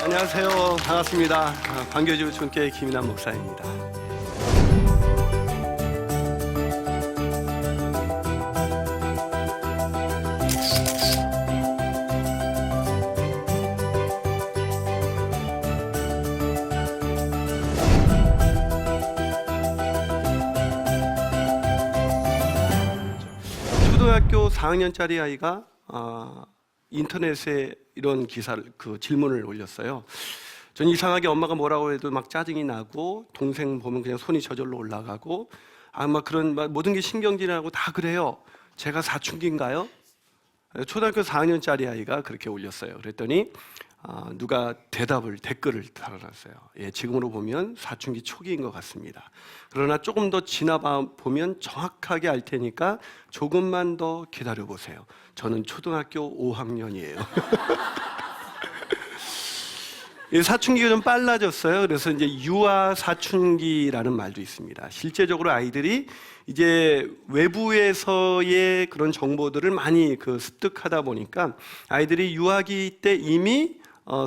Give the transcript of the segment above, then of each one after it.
안녕하세요. 반갑습니다. 광교지구 촌교회 김인환 목사입니다. 초등학교 4학년짜리 아이가 인터넷에 이런 기사를 질문을 올렸어요. 전 이상하게 엄마가 뭐라고 해도 막 짜증이 나고 동생 보면 그냥 손이 저절로 올라가고 아마 그런 모든 게 신경질하고 다 그래요. 제가 사춘기인가요? 초등학교 4학년짜리 아이가 그렇게 올렸어요. 그랬더니 누가 댓글을 달아놨어요. 예, 지금으로 보면 사춘기 초기인 것 같습니다. 그러나 조금 더 지나봐 보면 정확하게 알 테니까 조금만 더 기다려 보세요. 저는 초등학교 5학년이에요. 사춘기가 좀 빨라졌어요. 그래서 이제 유아 사춘기라는 말도 있습니다. 실제적으로 아이들이 이제 외부에서의 그런 정보들을 많이 습득하다 보니까 아이들이 유아기 때 이미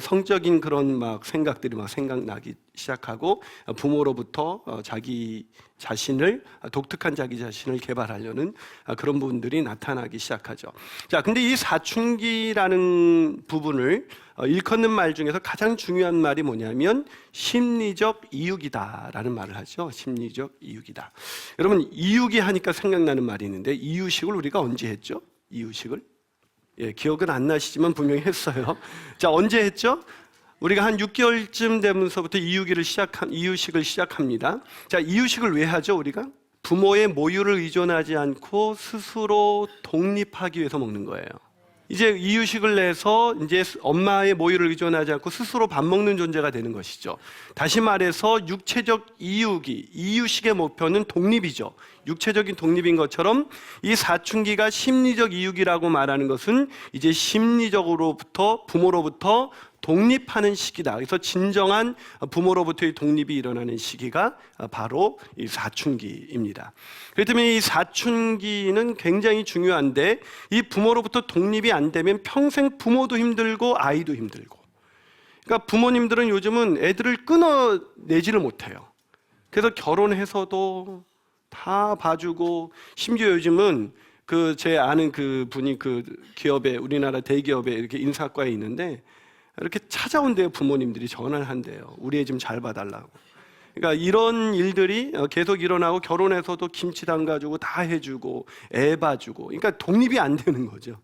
성적인 그런 생각들이 생각나기 시작하고 부모로부터 독특한 자기 자신을 개발하려는 그런 부분들이 나타나기 시작하죠. 자, 근데 이 사춘기라는 부분을 일컫는 말 중에서 가장 중요한 말이 뭐냐면 심리적 이육이다라는 말을 하죠. 심리적 이육이다. 여러분, 이육이 하니까 생각나는 말이 있는데 이유식을 우리가 언제 했죠? 이유식을? 예, 기억은 안 나시지만 분명히 했어요. 자, 언제 했죠? 우리가 한 6개월쯤 되면서부터 이유식을 시작합니다. 자, 이유식을 왜 하죠, 우리가? 부모의 모유를 의존하지 않고 스스로 독립하기 위해서 먹는 거예요. 이제 이유식을 내서 이제 엄마의 모유를 의존하지 않고 스스로 밥 먹는 존재가 되는 것이죠. 다시 말해서 육체적 이유식의 목표는 독립이죠. 육체적인 독립인 것처럼 이 사춘기가 심리적 이육이라고 말하는 것은 이제 심리적으로부터 부모로부터 독립하는 시기다. 그래서 진정한 부모로부터의 독립이 일어나는 시기가 바로 이 사춘기입니다. 그렇기 때문에 이 사춘기는 굉장히 중요한데 이 부모로부터 독립이 안 되면 평생 부모도 힘들고 아이도 힘들고. 그러니까 부모님들은 요즘은 애들을 끊어내지를 못해요. 그래서 결혼해서도 다 봐주고 심지어 요즘은 제 아는 분이 기업에 우리나라 대기업에 이렇게 인사과에 있는데 이렇게 찾아온대요. 부모님들이 전화를 한대요. 우리 애 좀 잘 봐달라고. 그러니까 이런 일들이 계속 일어나고 결혼해서도 김치 담가주고 다 해주고 애 봐주고 그러니까 독립이 안 되는 거죠.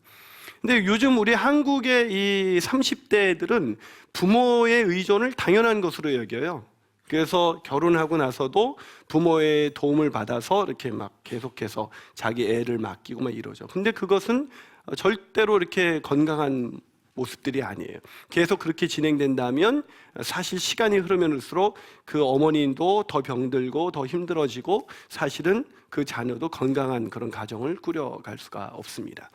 근데 요즘 우리 한국의 이 30대들은 부모의 의존을 당연한 것으로 여겨요. 그래서 결혼하고 나서도 부모의 도움을 받아서 이렇게 계속해서 자기 애를 맡기고 이러죠. 근데 그것은 절대로 이렇게 건강한 모습들이 아니에요. 계속 그렇게 진행된다면 사실 시간이 흐르면 흘수록 그 어머니도 더 병들고 더 힘들어지고 사실은 그 자녀도 건강한 그런 가정을 꾸려갈 수가 없습니다.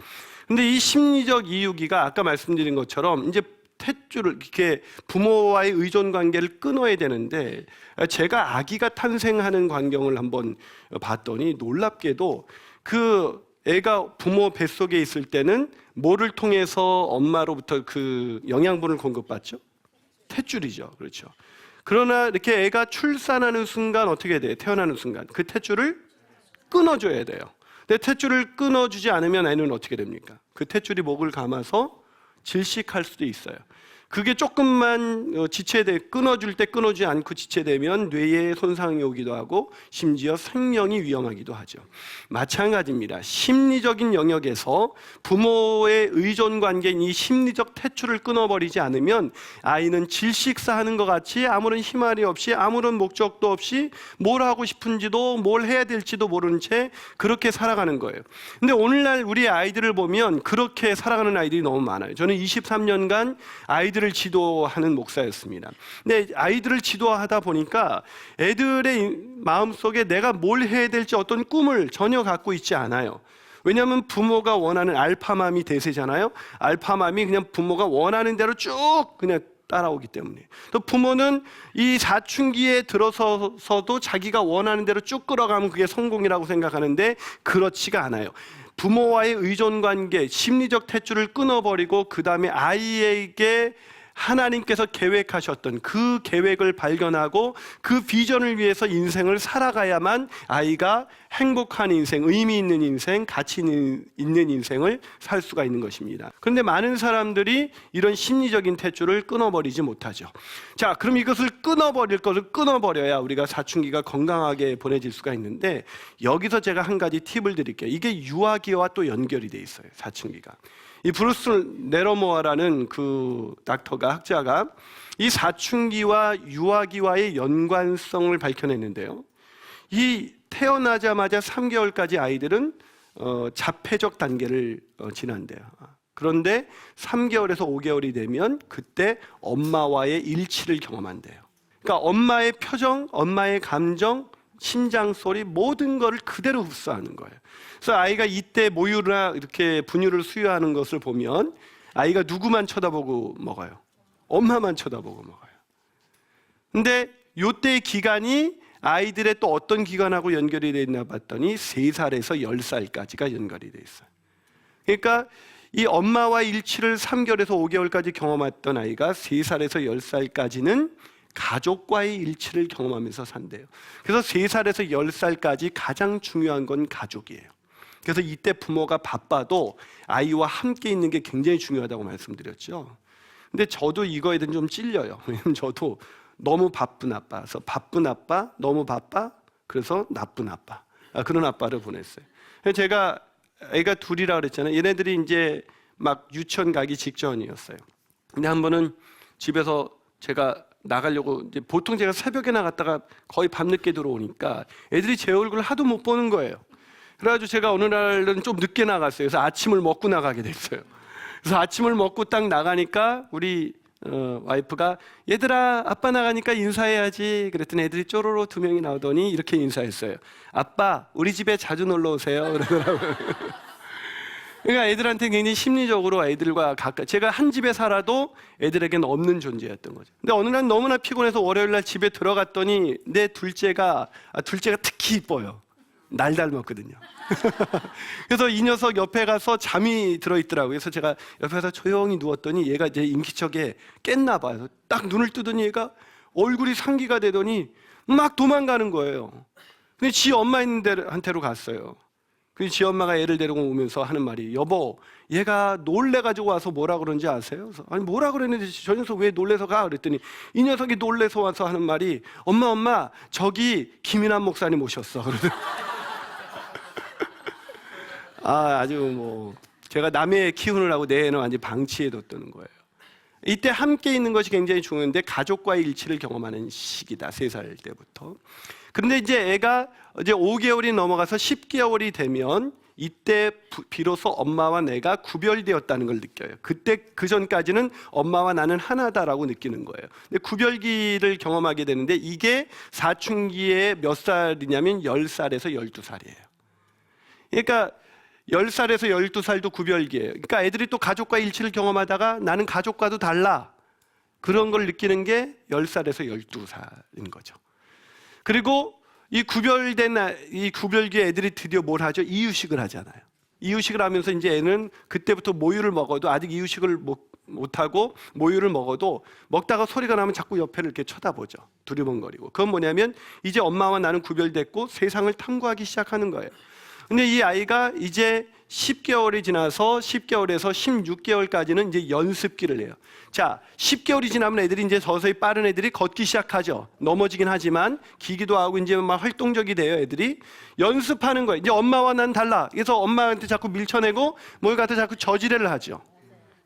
근데 이 심리적 이유기가 아까 말씀드린 것처럼 이제 탯줄을 이렇게 부모와의 의존 관계를 끊어야 되는데 제가 아기가 탄생하는 광경을 한번 봤더니 놀랍게도 애가 부모 뱃속에 있을 때는 뭐를 통해서 엄마로부터 영양분을 공급받죠? 탯줄이죠. 그렇죠. 그러나 이렇게 애가 출산하는 순간 어떻게 돼요? 태어나는 순간 그 탯줄을 끊어줘야 돼요. 근데 탯줄을 끊어주지 않으면 애는 어떻게 됩니까? 그 탯줄이 목을 감아서 질식할 수도 있어요. 그게 조금만 끊어줄 때 끊어주지 않고 지체되면 뇌에 손상이 오기도 하고 심지어 생명이 위험하기도 하죠. 마찬가지입니다. 심리적인 영역에서 부모의 의존 관계인 이 심리적 퇴출을 끊어버리지 않으면 아이는 질식사하는 것 같이 아무런 희망이 없이 아무런 목적도 없이 뭘 하고 싶은지도 뭘 해야 될지도 모르는 채 그렇게 살아가는 거예요. 근데 오늘날 우리 아이들을 보면 그렇게 살아가는 아이들이 너무 많아요. 저는 23년간 아이들을 지도하는 목사였습니다. 근데 아이들을 지도하다 보니까 애들의 마음속에 내가 뭘 해야 될지 어떤 꿈을 전혀 갖고 있지 않아요. 왜냐하면 부모가 원하는 알파맘이 대세잖아요. 알파맘이 그냥 부모가 원하는 대로 쭉 그냥 따라오기 때문에. 또 부모는 이 사춘기에 들어서서도 자기가 원하는 대로 쭉 끌어가면 그게 성공이라고 생각하는데 그렇지가 않아요. 부모와의 의존관계, 심리적 퇴출을 끊어버리고 그 다음에 아이에게 하나님께서 계획하셨던 그 계획을 발견하고 그 비전을 위해서 인생을 살아가야만 아이가 행복한 인생, 의미 있는 인생, 가치 있는 인생을 살 수가 있는 것입니다. 그런데 많은 사람들이 이런 심리적인 퇴출을 끊어버리지 못하죠. 자, 그럼 이것을 끊어버릴 것을 끊어버려야 우리가 사춘기가 건강하게 보내질 수가 있는데 여기서 제가 한 가지 팁을 드릴게요. 이게 유아기와 또 연결이 돼 있어요. 사춘기가. 이 브루스 네러모어라는 그 학자가 이 사춘기와 유아기와의 연관성을 밝혀냈는데요. 이 태어나자마자 3개월까지 아이들은 자폐적 단계를 지난대요. 그런데 3개월에서 5개월이 되면 그때 엄마와의 일치를 경험한대요. 그러니까 엄마의 표정, 엄마의 감정, 심장 소리 모든 것을 그대로 흡수하는 거예요. 그래서 아이가 이때 모유나 이렇게 분유를 수유하는 것을 보면 아이가 누구만 쳐다보고 먹어요? 엄마만 쳐다보고 먹어요. 근데 요때의 기간이 아이들의 또 어떤 기간하고 연결이 되어 있나 봤더니 3살에서 10살까지가 연결이 되어 있어요. 그러니까 이 엄마와 일치를 3개월에서 5개월까지 경험했던 아이가 3살에서 10살까지는 가족과의 일치를 경험하면서 산대요. 그래서 3살에서 10살까지 가장 중요한 건 가족이에요. 그래서 이때 부모가 바빠도 아이와 함께 있는 게 굉장히 중요하다고 말씀드렸죠. 근데 저도 이거에 대해서 좀 찔려요. 왜냐면 저도 너무 바쁜 아빠, 그래서 바쁜 아빠, 너무 바빠, 그래서 나쁜 아빠, 그런 아빠를 보냈어요. 제가 애가 둘이라 그랬잖아요. 얘네들이 이제 막 유치원 가기 직전이었어요. 근데 한 번은 집에서 제가 나가려고 이제 보통 제가 새벽에 나갔다가 거의 밤늦게 들어오니까 애들이 제 얼굴을 하도 못 보는 거예요. 그래가지고 제가 어느 날은 좀 늦게 나갔어요. 그래서 아침을 먹고 나가게 됐어요. 그래서 아침을 먹고 딱 나가니까 우리 와이프가 얘들아 아빠 나가니까 인사해야지 그랬더니 애들이 쪼로로 2명이 나오더니 이렇게 인사했어요. 아빠 우리 집에 자주 놀러 오세요 그러더라고요. 그러니까 애들한테 굉장히 심리적으로 애들과 가까이, 제가 한 집에 살아도 애들에게는 없는 존재였던 거죠. 근데 어느 날 너무나 피곤해서 월요일 날 집에 들어갔더니 내 둘째가 특히 이뻐요. 날 닮았거든요. 그래서 이 녀석 옆에 가서 잠이 들어있더라고요. 그래서 제가 옆에 가서 조용히 누웠더니 얘가 제 인기척에 깼나 봐요. 딱 눈을 뜨더니 얘가 얼굴이 상기가 되더니 막 도망가는 거예요. 근데 지 엄마 있는 데한테로 갔어요. 그래서 지 엄마가 애를 데리고 오면서 하는 말이, 여보 얘가 놀래가지고 와서 뭐라 그런지 아세요? 그래서 아니 뭐라 그랬는데 저 녀석 왜 놀래서 가? 그랬더니 이 녀석이 놀래서 와서 하는 말이, 엄마 저기 김인환 목사님 오셨어. 그러더라고요. 아주 뭐 제가 남의 애 키우느라고 내 애는 완전 방치해뒀다는 거예요. 이때 함께 있는 것이 굉장히 중요한데 가족과의 일치를 경험하는 시기다. 3살 때부터. 그런데 이제 애가 이제 5개월이 넘어가서 10개월이 되면 이때 비로소 엄마와 내가 구별되었다는 걸 느껴요. 그때 그 전까지는 엄마와 나는 하나다라고 느끼는 거예요. 근데 구별기를 경험하게 되는데 이게 사춘기에 몇 살이냐면 10살에서 12살이에요. 그러니까 10살에서 12살도 구별기예요. 그러니까 애들이 또 가족과 일치를 경험하다가 나는 가족과도 달라. 그런 걸 느끼는 게 10살에서 12살인 거죠. 그리고 이 구별기에 애들이 드디어 뭘 하죠? 이유식을 하잖아요. 이유식을 하면서 이제 애는 그때부터 모유를 먹어도 아직 이유식을 못하고 모유를 먹어도 먹다가 소리가 나면 자꾸 옆에를 이렇게 쳐다보죠. 두리번거리고. 그건 뭐냐면 이제 엄마와 나는 구별됐고 세상을 탐구하기 시작하는 거예요. 근데 이 아이가 이제 10개월이 지나서 10개월에서 16개월까지는 이제 연습기를 해요. 자, 10개월이 지나면 애들이 이제 서서히 빠른 애들이 걷기 시작하죠. 넘어지긴 하지만 기기도 하고 이제 막 활동적이 돼요. 애들이 연습하는 거예요. 이제 엄마와 난 달라. 그래서 엄마한테 자꾸 밀쳐내고 뭘 갖다 자꾸 저지레를 하죠.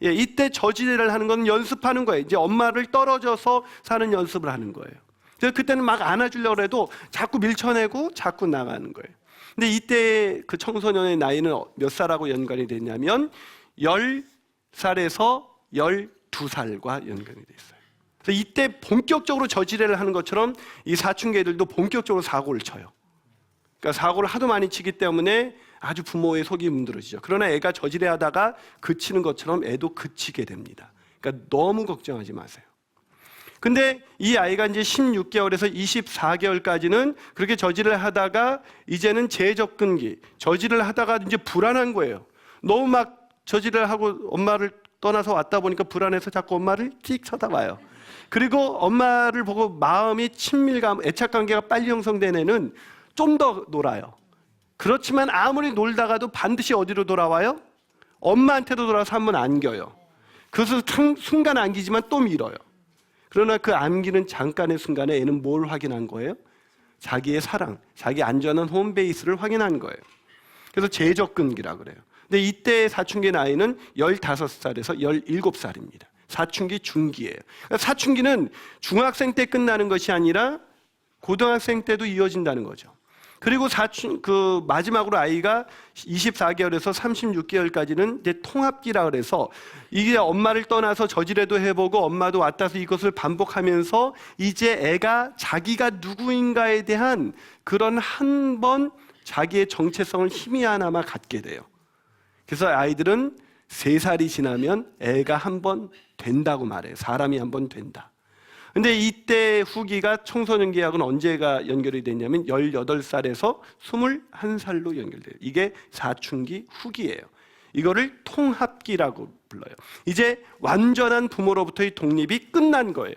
예, 이때 저지레를 하는 건 연습하는 거예요. 이제 엄마를 떨어져서 사는 연습을 하는 거예요. 그래서 그때는 막 안아주려고 해도 자꾸 밀쳐내고 자꾸 나가는 거예요. 근데 이때 그 청소년의 나이는 몇 살하고 연관이 됐냐면 10살에서 12살과 연관이 돼 있어요. 그래서 이때 본격적으로 저지레를 하는 것처럼 이 사춘기 애들도 본격적으로 사고를 쳐요. 그러니까 사고를 하도 많이 치기 때문에 아주 부모의 속이 문드러지죠. 그러나 애가 저지레하다가 그치는 것처럼 애도 그치게 됩니다. 그러니까 너무 걱정하지 마세요. 근데 이 아이가 이제 16개월에서 24개월까지는 그렇게 저지를 하다가 이제는 재접근기, 저지를 하다가 이제 불안한 거예요. 너무 막 저지를 하고 엄마를 떠나서 왔다 보니까 불안해서 자꾸 엄마를 찍 쳐다봐요. 그리고 엄마를 보고 마음이 친밀감, 애착관계가 빨리 형성된 애는 좀 더 놀아요. 그렇지만 아무리 놀다가도 반드시 어디로 돌아와요? 엄마한테도 돌아와서 한번 안겨요. 그래서 순간 안기지만 또 밀어요. 그러나 그 안기는 잠깐의 순간에 애는 뭘 확인한 거예요? 자기의 사랑, 자기 안전한 홈베이스를 확인한 거예요. 그래서 재접근기라고 그래요. 근데 이때 사춘기 나이는 15살에서 17살입니다. 사춘기 중기예요. 그러니까 사춘기는 중학생 때 끝나는 것이 아니라 고등학생 때도 이어진다는 거죠. 그리고 마지막으로 아이가 24개월에서 36개월까지는 이제 통합기라 그래서 이게 엄마를 떠나서 저지레도 해보고 엄마도 왔다서 이것을 반복하면서 이제 애가 자기가 누구인가에 대한 그런 한 번 자기의 정체성을 희미하나마 갖게 돼요. 그래서 아이들은 3살이 지나면 애가 한 번 된다고 말해요. 사람이 한 번 된다. 근데 이때 후기가 청소년 계약은 언제가 연결이 됐냐면 18살에서 21살로 연결돼요. 이게 사춘기 후기예요. 이거를 통합기라고 불러요. 이제 완전한 부모로부터의 독립이 끝난 거예요.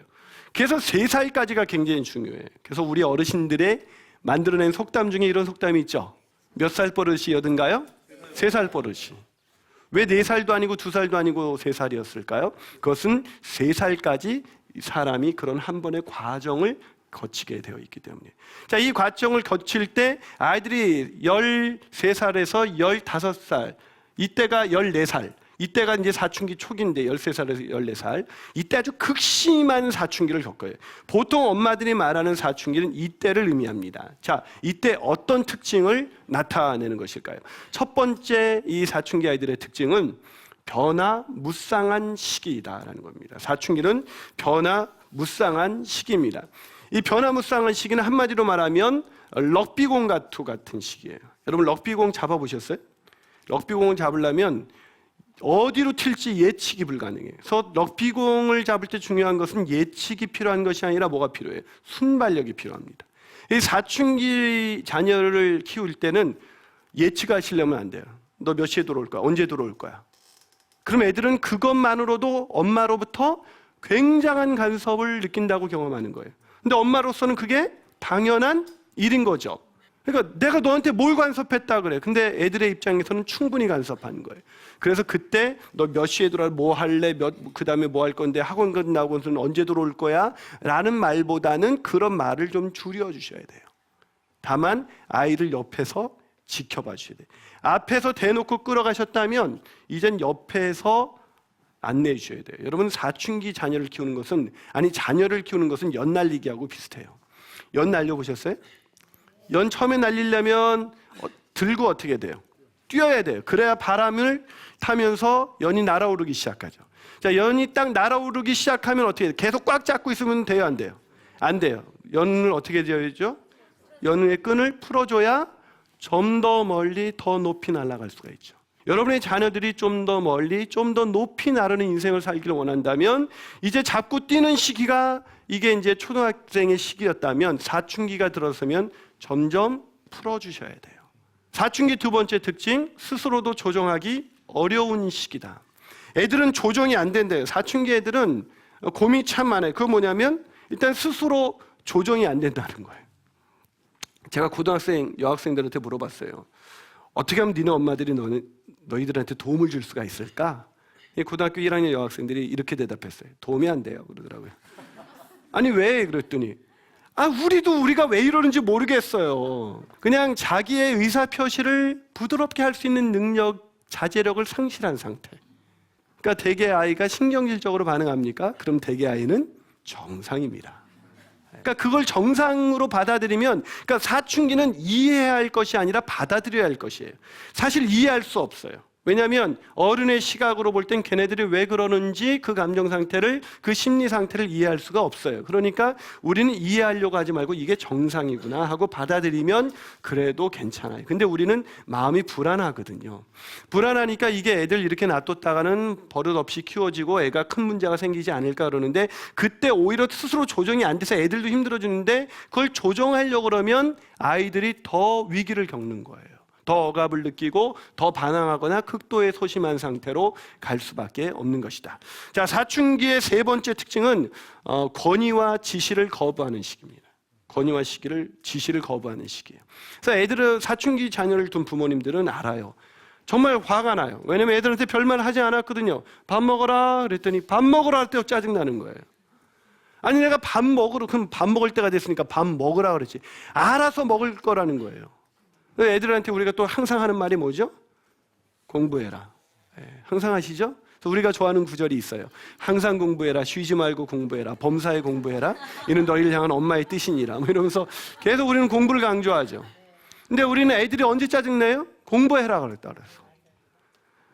그래서 3살까지가 굉장히 중요해요. 그래서 우리 어르신들의 만들어낸 속담 중에 이런 속담이 있죠. 몇 살 버릇이여든가요? 3살 버릇이. 왜 4살도 아니고 2살도 아니고 3살이었을까요? 그것은 3살까지 사람이 그런 한 번의 과정을 거치게 되어 있기 때문에. 자, 이 과정을 거칠 때 아이들이 13살에서 15살, 이때가 14살, 이때가 이제 사춘기 초기인데 13살에서 14살, 이때 아주 극심한 사춘기를 겪어요. 보통 엄마들이 말하는 사춘기는 이때를 의미합니다. 자, 이때 어떤 특징을 나타내는 것일까요? 첫 번째 이 사춘기 아이들의 특징은 변화무쌍한 시기이다라는 겁니다. 사춘기는 변화무쌍한 시기입니다. 이 변화무쌍한 시기는 한마디로 말하면 럭비공 같은 시기예요. 여러분 럭비공 잡아보셨어요? 럭비공을 잡으려면 어디로 튈지 예측이 불가능해요. 그래서 럭비공을 잡을 때 중요한 것은 예측이 필요한 것이 아니라 뭐가 필요해요? 순발력이 필요합니다. 이 사춘기 자녀를 키울 때는 예측하시려면 안 돼요. 너 몇 시에 들어올 거야? 언제 들어올 거야? 그럼 애들은 그것만으로도 엄마로부터 굉장한 간섭을 느낀다고 경험하는 거예요. 근데 엄마로서는 그게 당연한 일인 거죠. 그러니까 내가 너한테 뭘 간섭했다 그래. 근데 애들의 입장에서는 충분히 간섭하는 거예요. 그래서 그때 너 몇 시에 들어와, 뭐 할래, 그 다음에 뭐 할 건데, 학원 끝나고는 언제 들어올 거야? 라는 말보다는 그런 말을 좀 줄여주셔야 돼요. 다만 아이를 옆에서 지켜봐 주셔야 돼요. 앞에서 대놓고 끌어가셨다면 이젠 옆에서 안내해 주셔야 돼요. 여러분 사춘기 자녀를 키우는 것은, 아니 자녀를 키우는 것은 연 날리기하고 비슷해요. 연 날려보셨어요? 연 처음에 날리려면 들고 어떻게 돼요? 뛰어야 돼요. 그래야 바람을 타면서 연이 날아오르기 시작하죠. 자, 연이 딱 날아오르기 시작하면 어떻게 돼요? 계속 꽉 잡고 있으면 돼요, 안 돼요? 안 돼요. 연을 어떻게 지어야죠? 연의 끈을 풀어줘야 좀 더 멀리 더 높이 날아갈 수가 있죠. 여러분의 자녀들이 좀 더 멀리 좀 더 높이 나르는 인생을 살기를 원한다면 이제 잡고 뛰는 시기가 이게 이제 초등학생의 시기였다면 사춘기가 들어서면 점점 풀어주셔야 돼요. 사춘기 두 번째 특징, 스스로도 조정하기 어려운 시기다. 애들은 조정이 안 된대요. 사춘기 애들은 고민이 참 많아요. 그거 뭐냐면 일단 스스로 조정이 안 된다는 거예요. 제가 고등학생 여학생들한테 물어봤어요. 어떻게 하면 니네 엄마들이 너희들한테 도움을 줄 수가 있을까? 고등학교 1학년 여학생들이 이렇게 대답했어요. 도움이 안 돼요. 그러더라고요. 아니 왜? 그랬더니 우리가 왜 이러는지 모르겠어요. 그냥 자기의 의사표시를 부드럽게 할 수 있는 능력, 자제력을 상실한 상태. 그러니까 대개 아이가 신경질적으로 반응합니까? 그럼 대개 아이는 정상입니다. 그러니까 그걸 정상으로 받아들이면, 그러니까 사춘기는 이해해야 할 것이 아니라 받아들여야 할 것이에요. 사실 이해할 수 없어요. 왜냐하면 어른의 시각으로 볼 땐 걔네들이 왜 그러는지 그 감정 상태를, 그 심리 상태를 이해할 수가 없어요. 그러니까 우리는 이해하려고 하지 말고 이게 정상이구나 하고 받아들이면 그래도 괜찮아요. 근데 우리는 마음이 불안하거든요. 불안하니까 이게 애들 이렇게 놔뒀다가는 버릇없이 키워지고 애가 큰 문제가 생기지 않을까 그러는데, 그때 오히려 스스로 조정이 안 돼서 애들도 힘들어지는데 그걸 조정하려고 그러면 아이들이 더 위기를 겪는 거예요. 더 억압을 느끼고 더 반항하거나 극도의 소심한 상태로 갈 수밖에 없는 것이다. 자, 사춘기의 세 번째 특징은 권위와 지시를 거부하는 시기입니다. 권위와 지시를 거부하는 시기예요. 그래서 애들은, 사춘기 자녀를 둔 부모님들은 알아요. 정말 화가 나요. 왜냐면 애들한테 별말 하지 않았거든요. 밥 먹어라 그랬더니 밥 먹으라 할 때 짜증나는 거예요. 아니 내가 그럼 밥 먹을 때가 됐으니까 밥 먹으라 그랬지. 알아서 먹을 거라는 거예요. 애들한테 우리가 또 항상 하는 말이 뭐죠? 공부해라. 항상 하시죠? 그래서 우리가 좋아하는 구절이 있어요. 항상 공부해라. 쉬지 말고 공부해라. 범사에 공부해라. 이는 너희를 향한 엄마의 뜻이니라. 이러면서 계속 우리는 공부를 강조하죠. 근데 우리는 애들이 언제 짜증내요? 공부해라 그랬다 그래서.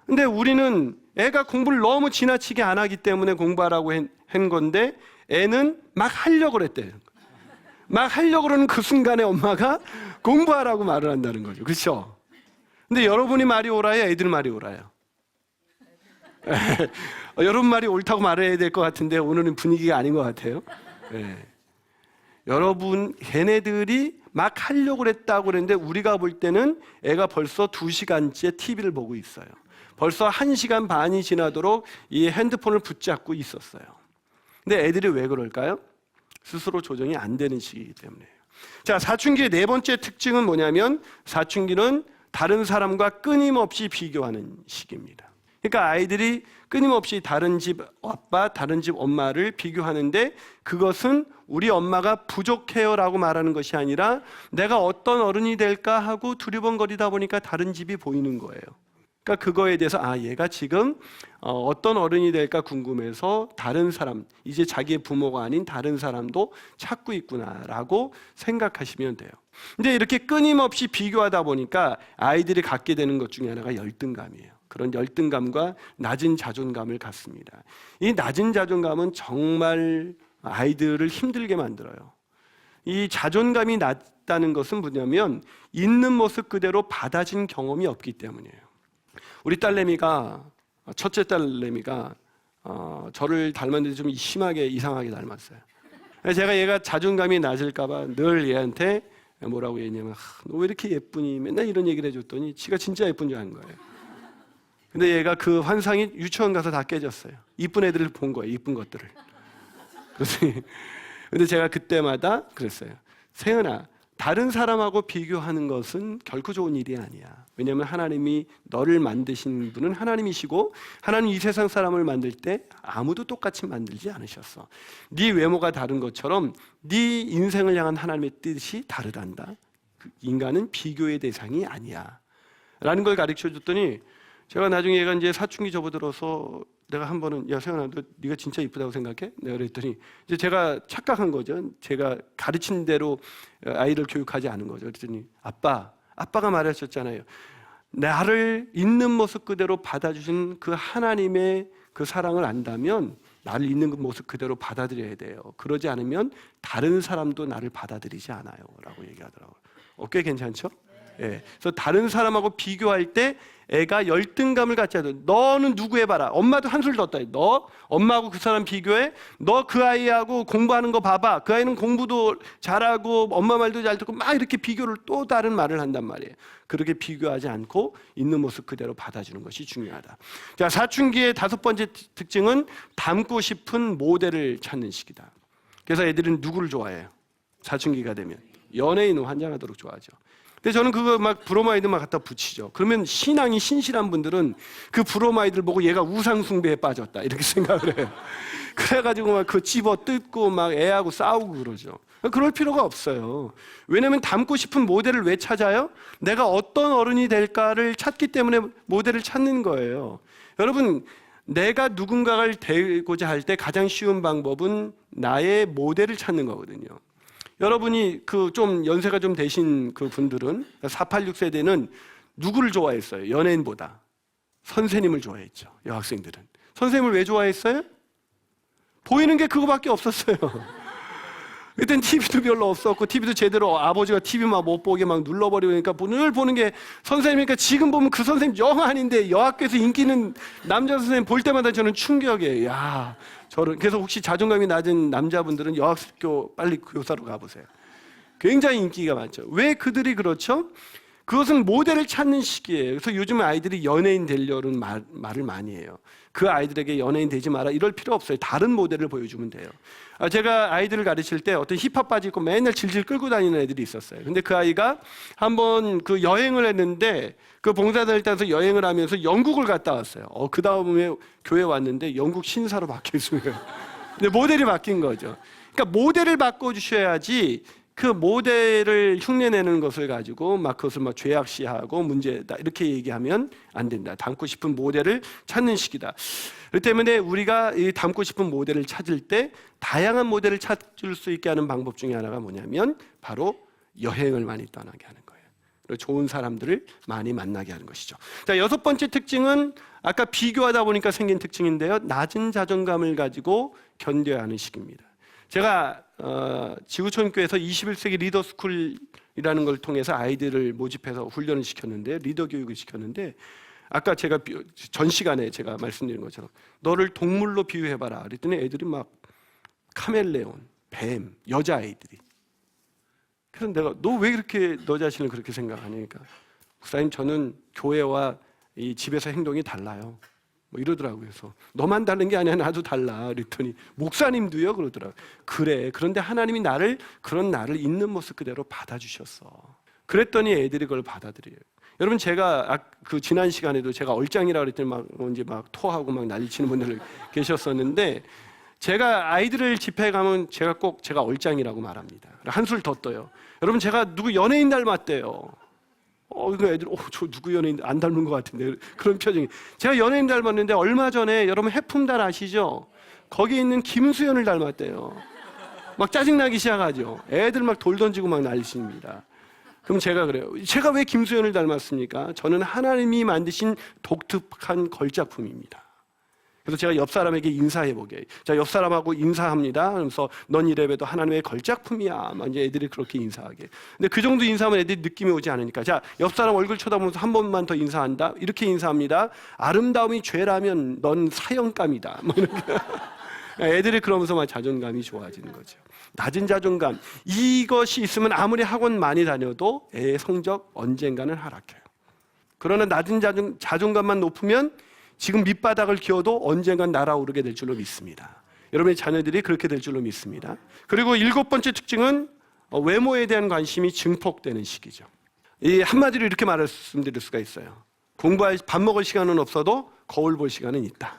근데 우리는 애가 공부를 너무 지나치게 안 하기 때문에 공부하라고 한 건데, 애는 막 하려고 그랬대요. 막 하려고 그러는 그 순간에 엄마가 공부하라고 말을 한다는 거죠. 그렇죠? 근데 여러분이 말이 옳아요? 애들 말이 옳아요? 여러분 말이 옳다고 말해야 될 것 같은데 오늘은 분위기가 아닌 것 같아요. 여러분, 걔네들이 막 하려고 그랬다고 그랬는데 우리가 볼 때는 애가 벌써 2시간째 TV를 보고 있어요. 벌써 1시간 반이 지나도록 이 핸드폰을 붙잡고 있었어요. 근데 애들이 왜 그럴까요? 스스로 조정이 안 되는 시기이기 때문에요. 자, 사춘기의 네 번째 특징은 뭐냐면, 사춘기는 다른 사람과 끊임없이 비교하는 시기입니다. 그러니까 아이들이 끊임없이 다른 집 아빠, 다른 집 엄마를 비교하는데, 그것은 우리 엄마가 부족해요라고 말하는 것이 아니라 내가 어떤 어른이 될까 하고 두리번거리다 보니까 다른 집이 보이는 거예요. 그러니까 그거에 대해서 얘가 지금 어떤 어른이 될까 궁금해서 다른 사람, 이제 자기의 부모가 아닌 다른 사람도 찾고 있구나라고 생각하시면 돼요. 근데 이렇게 끊임없이 비교하다 보니까 아이들이 갖게 되는 것 중에 하나가 열등감이에요. 그런 열등감과 낮은 자존감을 갖습니다. 이 낮은 자존감은 정말 아이들을 힘들게 만들어요. 이 자존감이 낮다는 것은 뭐냐면 있는 모습 그대로 받아진 경험이 없기 때문이에요. 우리 딸내미가, 첫째 딸내미가 저를 닮았는데 좀 심하게 이상하게 닮았어요. 제가 얘가 자존감이 낮을까봐 늘 얘한테 뭐라고 했냐면, 너 왜 이렇게 예쁘니? 맨날 이런 얘기를 해줬더니 지가 진짜 예쁜 줄 아는 거예요. 근데 얘가 그 환상이 유치원 가서 다 깨졌어요. 이쁜 애들을 본 거예요. 이쁜 것들을. 근데 제가 그때마다 그랬어요. 세은아, 다른 사람하고 비교하는 것은 결코 좋은 일이 아니야. 왜냐하면 하나님이 너를 만드신 분은 하나님이시고, 하나님 이 세상 사람을 만들 때 아무도 똑같이 만들지 않으셨어. 네 외모가 다른 것처럼 네 인생을 향한 하나님의 뜻이 다르단다. 인간은 비교의 대상이 아니야 라는 걸 가르쳐 줬더니, 제가 나중에 얘가 이제 사춘기 접어들어서 내가 한 번은, 야 세연아, 너 네가 진짜 이쁘다고 생각해? 내가 그랬더니 이제 제가 착각한 거죠. 제가 가르친 대로 아이를 교육하지 않은 거죠. 그랬더니 아빠가 말하셨잖아요. 나를 있는 모습 그대로 받아주신 그 하나님의 그 사랑을 안다면 나를 있는 그 모습 그대로 받아들여야 돼요. 그러지 않으면 다른 사람도 나를 받아들이지 않아요 라고 얘기하더라고요. 꽤 괜찮죠? 예. 그래서 다른 사람하고 비교할 때 애가 열등감을 갖지 않아요. 너는 누구 해봐라. 엄마도 한술 더 떠요. 너 엄마하고 그 사람 비교해. 너 그 아이하고 공부하는 거 봐봐. 그 아이는 공부도 잘하고 엄마 말도 잘 듣고 막 이렇게 비교를 또 다른 말을 한단 말이에요. 그렇게 비교하지 않고 있는 모습 그대로 받아주는 것이 중요하다. 자, 사춘기의 다섯 번째 특징은 닮고 싶은 모델을 찾는 시기다. 그래서 애들은 누구를 좋아해요? 사춘기가 되면 연예인을 환장하도록 좋아하죠. 근데 저는 그거 막 브로마이드 막 갖다 붙이죠. 그러면 신앙이 신실한 분들은 그 브로마이드를 보고 얘가 우상숭배에 빠졌다 이렇게 생각을 해요. 그래가지고 막 그 집어 뜯고 막 애하고 싸우고 그러죠. 그럴 필요가 없어요. 왜냐하면 닮고 싶은 모델을 왜 찾아요? 내가 어떤 어른이 될까를 찾기 때문에 모델을 찾는 거예요. 여러분, 내가 누군가를 되고자 할 때 가장 쉬운 방법은 나의 모델을 찾는 거거든요. 여러분이 그 좀 연세가 좀 되신 그 분들은 486 세대는 누구를 좋아했어요? 연예인보다 선생님을 좋아했죠. 여학생들은 선생님을 왜 좋아했어요? 보이는 게 그거밖에 없었어요. 그땐 TV도 별로 없었고 TV도 제대로 아버지가 TV만 못 보게 막 눌러버리니까 늘 보는 게 선생님이니까 지금 보면 그 선생님 영 아닌데 여학교에서 인기 있는 남자 선생님 볼 때마다 저는 충격이에요. 야, 저는 그래서 혹시 자존감이 낮은 남자분들은 여학교 빨리 교사로 가보세요. 굉장히 인기가 많죠. 왜 그들이 그렇죠? 그것은 모델을 찾는 시기예요. 그래서 요즘 아이들이 연예인 되려는 말을 많이 해요. 그 아이들에게 연예인 되지 마라 이럴 필요 없어요. 다른 모델을 보여주면 돼요. 제가 아이들을 가르칠 때 어떤 힙합 바지 입고 맨날 질질 끌고 다니는 애들이 있었어요. 근데 그 아이가 한번 그 여행을 했는데 그 봉사단을 따라서 여행을 하면서 영국을 갔다 왔어요. 그 다음에 교회 왔는데 영국 신사로 바뀌었어요. 근데 모델이 바뀐 거죠. 그러니까 모델을 바꿔주셔야지 그 모델을 흉내내는 것을 가지고 막 그것을 막 죄악시하고 문제다 이렇게 얘기하면 안 된다. 닮고 싶은 모델을 찾는 시기다. 그렇기 때문에 우리가 이 닮고 싶은 모델을 찾을 때 다양한 모델을 찾을 수 있게 하는 방법 중에 하나가 뭐냐면 바로 여행을 많이 떠나게 하는 거예요. 그리고 좋은 사람들을 많이 만나게 하는 것이죠. 자, 6번째 특징은 아까 비교하다 보니까 생긴 특징인데요. 낮은 자존감을 가지고 견뎌야 하는 시기입니다. 제가 지구촌교회에서 21세기 리더스쿨이라는 걸 통해서 아이들을 모집해서 훈련을 시켰는데 리더 교육을 시켰는데 아까 제가 전 시간에 제가 말씀드린 것처럼 너를 동물로 비유해봐라 그랬더니 애들이 막 카멜레온, 뱀, 여자아이들이 그래서 내가 너 왜 그렇게 너 자신을 그렇게 생각하니까 목사님 저는 교회와 이 집에서 행동이 달라요. 뭐 이러더라고요. 그래서 너만 다른 게 아니야 나도 달라 그랬더니 목사님도요 그러더라고요. 그래 그런데 하나님이 나를 그런 나를 있는 모습 그대로 받아주셨어. 그랬더니 애들이 그걸 받아들여요. 여러분 제가 그 지난 시간에도 제가 얼짱이라 그랬더니 막 이제 막 토하고 막 난리치는 분들 계셨었는데 제가 아이들을 집회에 가면 제가 꼭 제가 얼짱이라고 말합니다. 한술 더 떠요. 여러분 제가 누구 연예인 닮았대요. 이거 애들, 저 누구 연예인 안 닮은 것 같은데 그런 표정이. 제가 연예인 닮았는데 얼마 전에 여러분 해품달 아시죠? 거기 있는 김수현을 닮았대요. 막 짜증나기 시작하죠. 애들 막 돌 던지고 막 난리칩니다. 그럼 제가 그래요. 제가 왜 김수현을 닮았습니까? 저는 하나님이 만드신 독특한 걸작품입니다. 그래서 제가 옆 사람에게 인사해보게. 자, 옆 사람하고 인사합니다. 그러면서 넌 이래봬도 하나님의 걸작품이야. 막 이제 애들이 그렇게 인사하게. 근데 그 정도 인사하면 애들이 느낌이 오지 않으니까. 자, 옆 사람 얼굴 쳐다보면서 한 번만 더 인사한다. 이렇게 인사합니다. 아름다움이 죄라면 넌 사형감이다. 뭐 이렇게. 애들이 그러면서 막 자존감이 좋아지는 거죠. 낮은 자존감. 이것이 있으면 아무리 학원 많이 다녀도 애의 성적 언젠가는 하락해요. 그러나 낮은 자존감만 높으면 지금 밑바닥을 기어도 언젠간 날아오르게 될 줄로 믿습니다. 여러분의 자녀들이 그렇게 될 줄로 믿습니다. 그리고 7번째 특징은 외모에 대한 관심이 증폭되는 시기죠. 이 한마디로 이렇게 말씀드릴 수가 있어요. 밥 먹을 시간은 없어도 거울 볼 시간은 있다.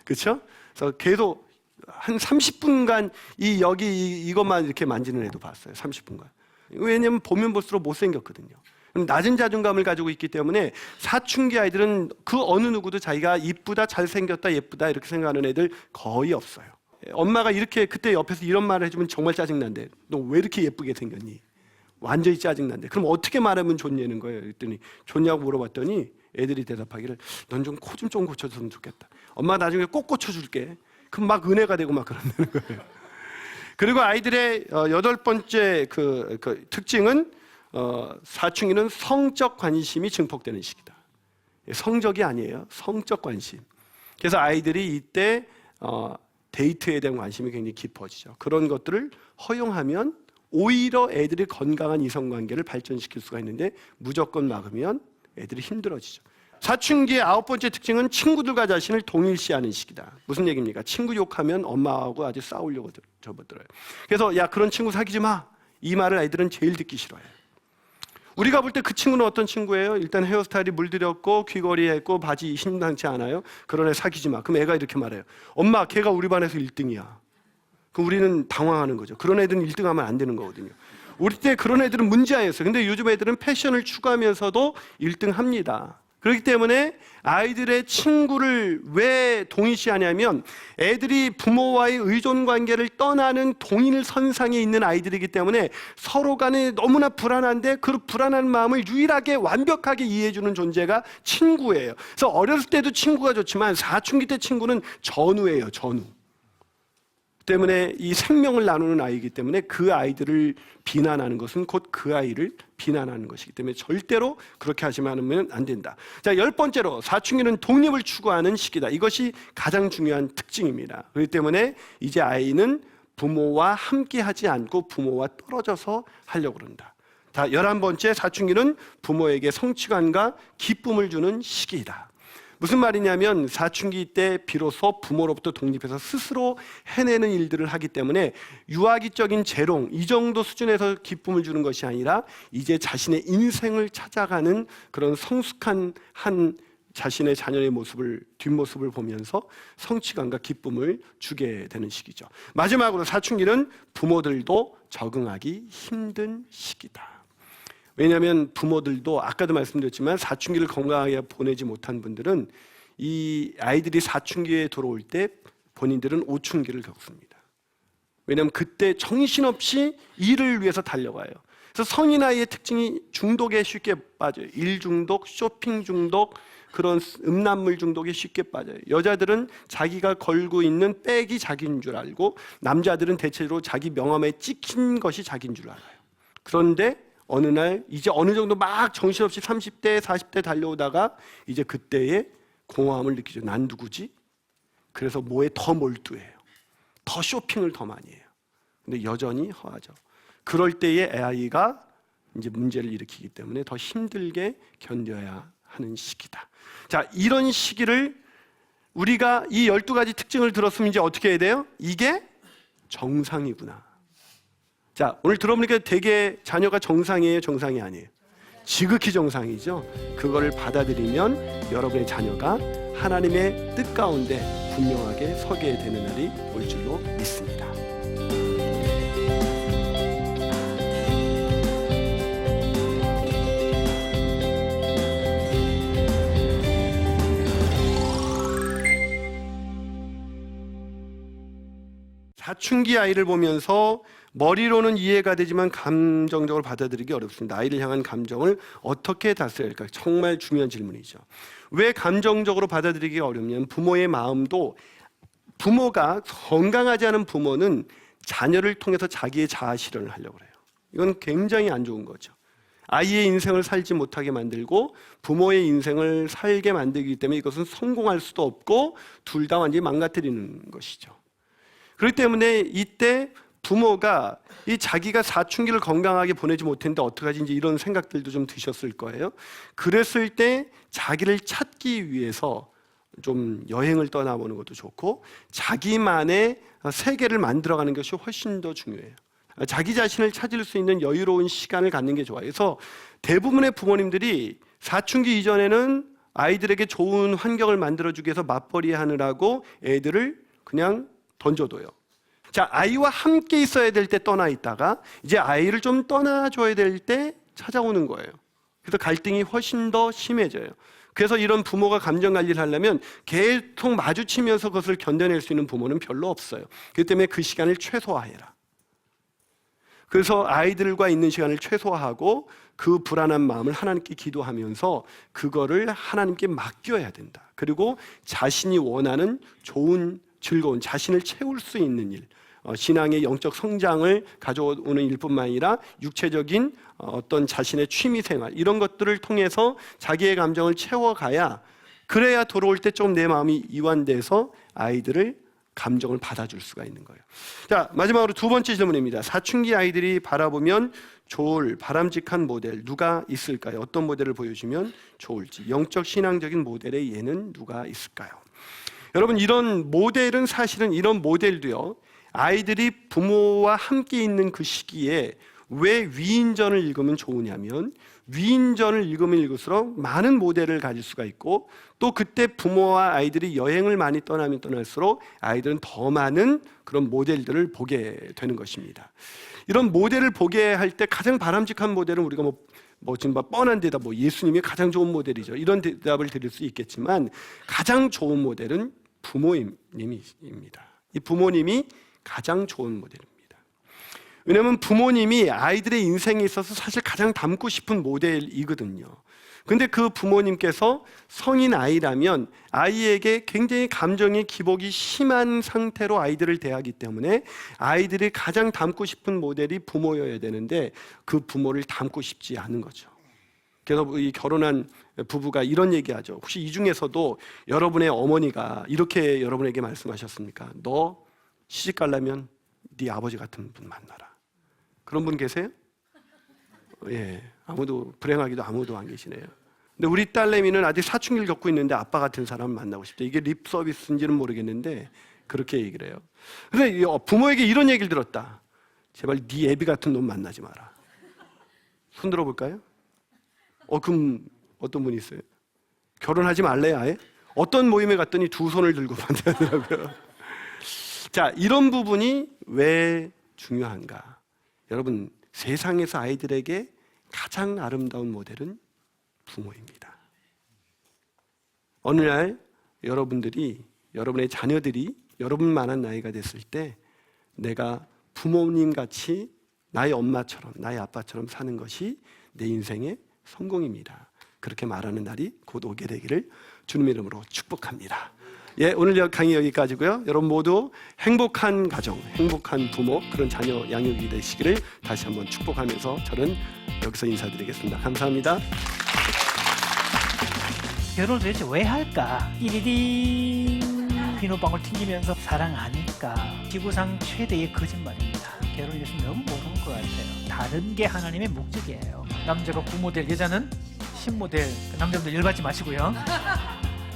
그렇죠? 그래서 계속 한 30분간 이것만 이렇게 만지는 애도 봤어요. 30분간. 왜냐하면 보면 볼수록 못생겼거든요. 낮은 자존감을 가지고 있기 때문에 사춘기 아이들은 그 어느 누구도 자기가 이쁘다, 잘생겼다, 예쁘다 이렇게 생각하는 애들 거의 없어요. 엄마가 이렇게 그때 옆에서 이런 말을 해주면 정말 짜증난대. 너 왜 이렇게 예쁘게 생겼니? 완전히 짜증난대. 그럼 어떻게 말하면 좋냐는 거예요. 그랬더니 좋냐고 물어봤더니 애들이 대답하기를 넌 좀 코 좀 고쳐줬으면 좋겠다. 엄마 나중에 꼭 고쳐줄게. 그럼 막 은혜가 되고 막 그런다는 거예요. 그리고 아이들의 8번째 그 특징은 사춘기는 성적 관심이 증폭되는 시기다. 성적이 아니에요. 성적 관심. 그래서 아이들이 이때 데이트에 대한 관심이 굉장히 깊어지죠. 그런 것들을 허용하면 오히려 애들이 건강한 이성관계를 발전시킬 수가 있는데 무조건 막으면 애들이 힘들어지죠. 사춘기의 9번째 특징은 친구들과 자신을 동일시하는 시기다. 무슨 얘기입니까? 친구 욕하면 엄마하고 아주 싸우려고 접어들어요. 그래서 야 그런 친구 사귀지 마. 이 말을 아이들은 제일 듣기 싫어해요. 우리가 볼 때 그 친구는 어떤 친구예요? 일단 헤어스타일이 물들였고 귀걸이 했고 바지 심상치 않아요. 그런 애 사귀지 마. 그럼 애가 이렇게 말해요. 엄마, 걔가 우리 반에서 1등이야. 그럼 우리는 당황하는 거죠. 그런 애들은 1등하면 안 되는 거거든요. 우리 때 그런 애들은 문제아였어요. 근데 요즘 애들은 패션을 추구하면서도 1등 합니다. 그렇기 때문에 아이들의 친구를 왜 동일시하냐면 애들이 부모와의 의존 관계를 떠나는 동일선상에 있는 아이들이기 때문에 서로 간에 너무나 불안한데 그 불안한 마음을 유일하게 완벽하게 이해해주는 존재가 친구예요. 그래서 어렸을 때도 친구가 좋지만 사춘기 때 친구는 전우예요. 전우. 때문에 이 생명을 나누는 아이이기 때문에 그 아이들을 비난하는 것은 곧 그 아이를 비난하는 것이기 때문에 절대로 그렇게 하시면 안 된다. 자, 10번째로 사춘기는 독립을 추구하는 시기다. 이것이 가장 중요한 특징입니다. 그렇기 때문에 이제 아이는 부모와 함께 하지 않고 부모와 떨어져서 하려고 그런다. 자, 11번째, 사춘기는 부모에게 성취감과 기쁨을 주는 시기이다. 무슨 말이냐면 사춘기 때 비로소 부모로부터 독립해서 스스로 해내는 일들을 하기 때문에 유아기적인 재롱 이 정도 수준에서 기쁨을 주는 것이 아니라 이제 자신의 인생을 찾아가는 그런 성숙한 한 자신의 자녀의 모습을 뒷모습을 보면서 성취감과 기쁨을 주게 되는 시기죠. 마지막으로 사춘기는 부모들도 적응하기 힘든 시기다. 왜냐하면 부모들도 아까도 말씀드렸지만 사춘기를 건강하게 보내지 못한 분들은 이 아이들이 사춘기에 들어올 때 본인들은 오춘기를 겪습니다. 왜냐하면 그때 정신없이 일을 위해서 달려가요. 그래서 성인 아이의 특징이 중독에 쉽게 빠져요. 일 중독, 쇼핑 중독, 그런 음란물 중독에 쉽게 빠져요. 여자들은 자기가 걸고 있는 백이 자기인 줄 알고 남자들은 대체로 자기 명함에 찍힌 것이 자기인 줄 알아요. 그런데 어느 날 이제 어느 정도 막 정신없이 30대, 40대 달려오다가 이제 그때의 공허함을 느끼죠. 난 누구지? 그래서 뭐에 더 몰두해요. 더 쇼핑을 더 많이 해요. 근데 여전히 허하죠. 그럴 때에 아이가 이제 문제를 일으키기 때문에 더 힘들게 견뎌야 하는 시기다. 자, 이런 시기를 우리가 이 12가지 특징을 들었으면 이제 어떻게 해야 돼요? 이게 정상이구나. 자, 오늘 들어보니까 되게 자녀가 정상이에요, 정상이 아니에요? 지극히 정상이죠. 그거를 받아들이면 여러분의 자녀가 하나님의 뜻 가운데 분명하게 서게 되는 날이 올 줄로 믿습니다. 사춘기 아이를 보면서 머리로는 이해가 되지만 감정적으로 받아들이기 어렵습니다. 아이를 향한 감정을 어떻게 다스려야 할까? 정말 중요한 질문이죠. 왜 감정적으로 받아들이기가 어렵냐면 부모의 마음도 부모가 건강하지 않은 부모는 자녀를 통해서 자기의 자아 실현을 하려고 해요. 이건 굉장히 안 좋은 거죠. 아이의 인생을 살지 못하게 만들고 부모의 인생을 살게 만들기 때문에 이것은 성공할 수도 없고 둘 다 완전히 망가뜨리는 것이죠. 그렇기 때문에 이때 부모가 이 자기가 사춘기를 건강하게 보내지 못했는데 어떡하지 이제 이런 생각들도 좀 드셨을 거예요. 그랬을 때 자기를 찾기 위해서 좀 여행을 떠나보는 것도 좋고 자기만의 세계를 만들어가는 것이 훨씬 더 중요해요. 자기 자신을 찾을 수 있는 여유로운 시간을 갖는 게 좋아요. 그래서 대부분의 부모님들이 사춘기 이전에는 아이들에게 좋은 환경을 만들어주기 위해서 맞벌이 하느라고 애들을 그냥 던져둬요. 자, 아이와 함께 있어야 될 때 떠나 있다가 이제 아이를 좀 떠나줘야 될 때 찾아오는 거예요. 그래서 갈등이 훨씬 더 심해져요. 그래서 이런 부모가 감정 관리를 하려면 계속 마주치면서 그것을 견뎌낼 수 있는 부모는 별로 없어요. 그렇기 때문에 그 시간을 최소화해라. 그래서 아이들과 있는 시간을 최소화하고 그 불안한 마음을 하나님께 기도하면서 그거를 하나님께 맡겨야 된다. 그리고 자신이 원하는 좋은 즐거운 자신을 채울 수 있는 일, 신앙의 영적 성장을 가져오는 일뿐만 아니라 육체적인 어떤 자신의 취미생활 이런 것들을 통해서 자기의 감정을 채워가야 그래야 돌아올 때 좀 내 마음이 이완돼서 아이들을 감정을 받아줄 수가 있는 거예요. 자, 마지막으로 두 번째 질문입니다. 사춘기 아이들이 바라보면 좋을 바람직한 모델 누가 있을까요? 어떤 모델을 보여주면 좋을지 영적 신앙적인 모델의 예는 누가 있을까요? 여러분 이런 모델은 사실은 이런 모델도요 아이들이 부모와 함께 있는 그 시기에 왜 위인전을 읽으면 좋으냐면 위인전을 읽으면 읽을수록 많은 모델을 가질 수가 있고, 또 그때 부모와 아이들이 여행을 많이 떠나면 떠날수록 아이들은 더 많은 그런 모델들을 보게 되는 것입니다. 이런 모델을 보게 할 때 가장 바람직한 모델은 우리가 지금 뻔한 데다 예수님이 가장 좋은 모델이죠, 이런 대답을 드릴 수 있겠지만, 가장 좋은 모델은 부모님입니다. 이 부모님이 가장 좋은 모델입니다. 왜냐하면 부모님이 아이들의 인생에 있어서 사실 가장 닮고 싶은 모델이거든요. 근데 그 부모님께서 성인 아이라면 아이에게 굉장히 감정의 기복이 심한 상태로 아이들을 대하기 때문에 아이들이 가장 닮고 싶은 모델이 부모여야 되는데 그 부모를 닮고 싶지 않은 거죠. 그래서 이 결혼한 부부가 이런 얘기하죠. 혹시 이 중에서도 여러분의 어머니가 이렇게 여러분에게 말씀하셨습니까? 너 시집 가려면 네 아버지 같은 분 만나라. 그런 분 계세요? 예, 아무도, 불행하게도 아무도 안 계시네요. 근데 우리 딸내미는 아직 사춘기를 겪고 있는데 아빠 같은 사람을 만나고 싶다. 이게 립 서비스인지는 모르겠는데 그렇게 얘기를 해요. 근데 부모에게 이런 얘기를 들었다. 제발 네 애비 같은 놈 만나지 마라. 손 들어볼까요? 그럼 어떤 분이 있어요? 결혼하지 말래요, 아예? 어떤 모임에 갔더니 두 손을 들고 만나더라고요. 자, 이런 부분이 왜 중요한가? 여러분, 세상에서 아이들에게 가장 아름다운 모델은 부모입니다. 어느 날 여러분의 자녀들이 여러분만한 나이가 됐을 때 내가 부모님 같이 나의 엄마처럼, 나의 아빠처럼 사는 것이 내 인생의 성공입니다. 그렇게 말하는 날이 곧 오게 되기를 주님의 이름으로 축복합니다. 예, 오늘 강의 여기까지고요. 여러분 모두 행복한 가정, 행복한 부모, 그런 자녀 양육이 되시기를 다시 한번 축복하면서 저는 여기서 인사드리겠습니다. 감사합니다. 결혼을 도대체 왜 할까? 띠리딩 비누방울 튕기면서 사랑하니까. 지구상 최대의 거짓말입니다. 결혼에 대해서 너무 모르는 것 같아요. 다른 게 하나님의 목적이에요. 남자가 9모델, 여자는 10모델. 남자분들 열받지 마시고요.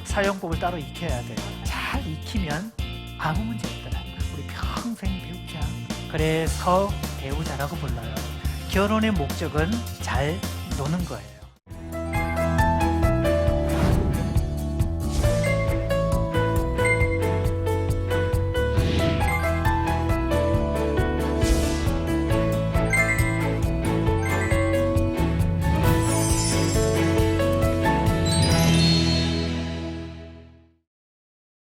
사용법을 따로 익혀야 돼요. 잘 익히면 아무 문제 없더라고요. 우리 평생 배우자. 그래서 배우자라고 불러요. 결혼의 목적은 잘 노는 거예요.